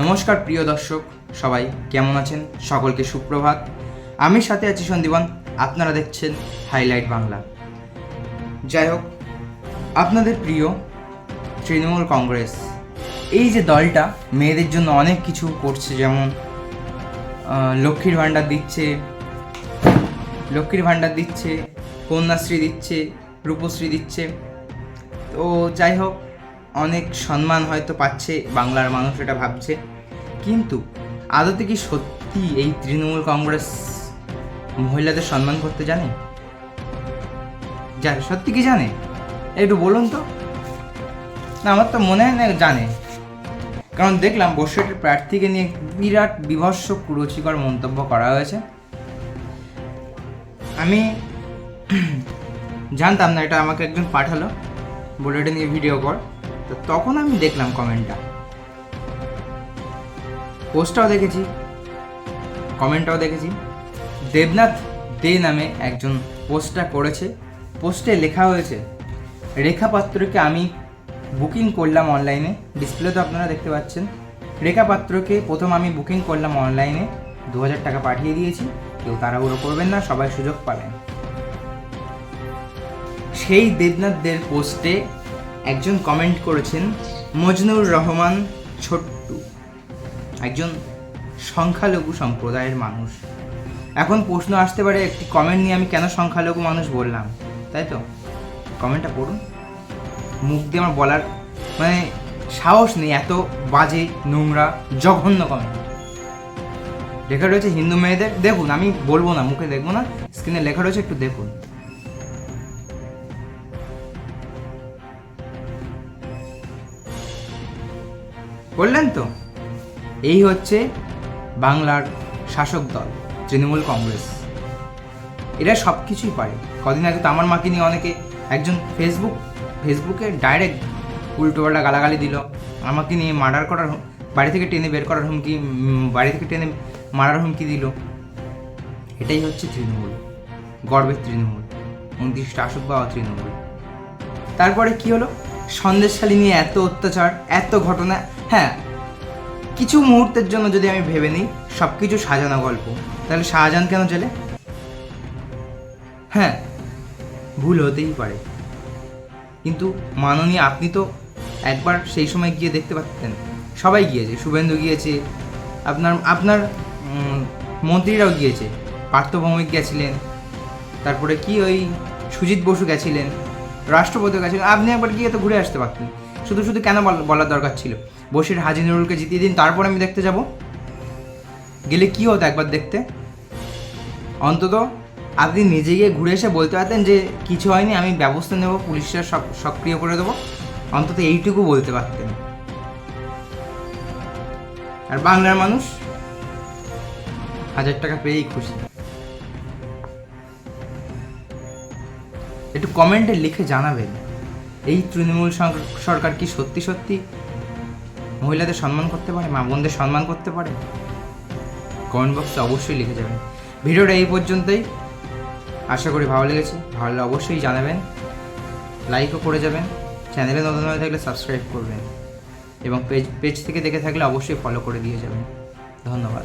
নমস্কার প্রিয় দর্শক, সবাই কেমন আছেন? সকলকে সুপ্রভাত। আমি সাথে আছি সন্দীপন। আপনারা দেখছেন হাইলাইট বাংলা। যাই হোক, আপনাদের প্রিয় তৃণমূল কংগ্রেস এই যে দলটা মেয়েদের জন্য অনেক কিছু করছে, যেমন লক্ষ্মীর ভাণ্ডার দিচ্ছে, কন্যাশ্রী দিচ্ছে, রূপশ্রী দিচ্ছে। তো যাই হোক, অনেক সম্মান হয়তো পাচ্ছে বাংলার মানুষ, এটা ভাবছে। কিন্তু আদতে কি সত্যি এই তৃণমূল কংগ্রেস মহিলাদের সম্মান করতে জানে? সত্যি কি জানে? একটু বলুন তো। না, আমার তো মনে হয় না জানে, কারণ দেখলাম বর্ষাটির প্রার্থীকে নিয়ে বিরাট বিভৎস কুরুচিকর মন্তব্য করা হয়েছে। আমি জানতাম না, এটা আমাকে একজন পাঠালো, বলে এটা নিয়ে ভিডিও কর। তো তখন আমি দেখলাম কমেন্টটা, পোস্টটাও দেখেছি, কমেন্টটাও দেখেছি। দেবনাথ দে নামে একজন পোস্টটা করেছে। পোস্টে লেখা হয়েছে, রেখা পাত্রকে আমি বুকিং করলাম অনলাইনে। ডিসপ্লে তো আপনারা দেখতে পাচ্ছেন। রেখা পাত্রকে প্রথম আমি বুকিং করলাম অনলাইনে, 2000 টাকা পাঠিয়ে দিয়েছি। কেউ তাড়াহুড়ো করবেন না, সবাই সুযোগ পাবেন। সেই দেবনাথ দের পোস্টে একজন কমেন্ট করেছেন মজনুর রহমান ছোট্টু, একজন সংখ্যালঘু সম্প্রদায়ের মানুষ। এখন প্রশ্ন আসতে পারে, একটি কমেন্ট নিয়ে আমি কেন সংখ্যালঘু মানুষ বললাম, তাই তো? কমেন্টটা পড়ুন। মুখ দিয়ে আমার বলার সাহস নেই, এত বাজে, নোংরা, জঘন্য কমেন্ট লেখা রয়েছে হিন্দু মেয়েদের। দেখুন, আমি বলবো না, মুখে দেখবো না, স্ক্রিনে লেখা রয়েছে, একটু দেখুন। বললেন তো, এই হচ্ছে বাংলার শাসক দল তৃণমূল কংগ্রেস। এরা সব কিছুই পারে। কদিন আগে তো আমার মাকে নিয়ে অনেকে একজন ফেসবুকে ডাইরেক্ট উল্টোপাল্টা গালাগালি দিল, আমাকে নিয়ে মার্ডার করার, বাড়ি থেকে টেনে বের করার হুমকি, বাড়ি থেকে টেনে মারার হুমকি দিল। এটাই হচ্ছে তৃণমূল, গর্বের তৃণমূল, 29টা আসক পাওয়া তৃণমূল। তারপরে কি হলো? সন্দেশখালী নিয়ে এত অত্যাচার, এত ঘটনা। হ্যাঁ, কিছু মুহূর্তের জন্য যদি আমি ভেবে নিই সব কিছু সাজানো গল্প, তাহলে শাহজাহান কেন জেলে? হ্যাঁ, ভুল হতেই পারে, কিন্তু মাননীয় আপনি তো একবার সেই সময় গিয়ে দেখতে পাচ্ছেন। সবাই গিয়েছে, শুভেন্দু গিয়েছে, আপনার মন্ত্রীরাও গিয়েছে, পার্থ ভৌমিক গেছিলেন, তারপরে কি ওই সুজিত বসু গেছিলেন, রাষ্ট্রপতিও গেছিলেন। আপনি একবার গিয়ে তো ঘুরে আসতে পারতেন। শুধু শুধু কেন বলার দরকার ছিল বশির হাজি নুরুলকে জিতিয়ে দিন, তারপর আমি দেখতে যাব? গেলে কি হতো একবার দেখতে? অন্তত আপনি নিজে গিয়ে ঘুরে এসে বলতে পারতেন যে কিছু হয়নি, আমি ব্যবস্থা নেব, পুলিশরা সক্রিয় করে দেবো, অন্তত এইটুকু বলতে পারতেন। আর বাংলার মানুষ 1000 টাকা পেয়েই খুশি। একটু কমেন্টে লিখে জানাবেন, এই তৃণমূল সরকার কি সত্যি সত্যি মহিলাদের সম্মান করতে পারে, মা বোনদের সম্মান করতে পারে? কমেন্ট বক্সে অবশ্যই লিখে যাবেন। ভিডিওটা এই পর্যন্তই, আশা করি ভালো লেগেছে। ভালো লাগলে অবশ্যই জানাবেন, লাইকও করে যাবেন। চ্যানেলে নতুন হয়ে থাকলে সাবস্ক্রাইব করবেন, এবং পেজ থেকে দেখে থাকলে অবশ্যই ফলো করে দিয়ে যাবেন। ধন্যবাদ।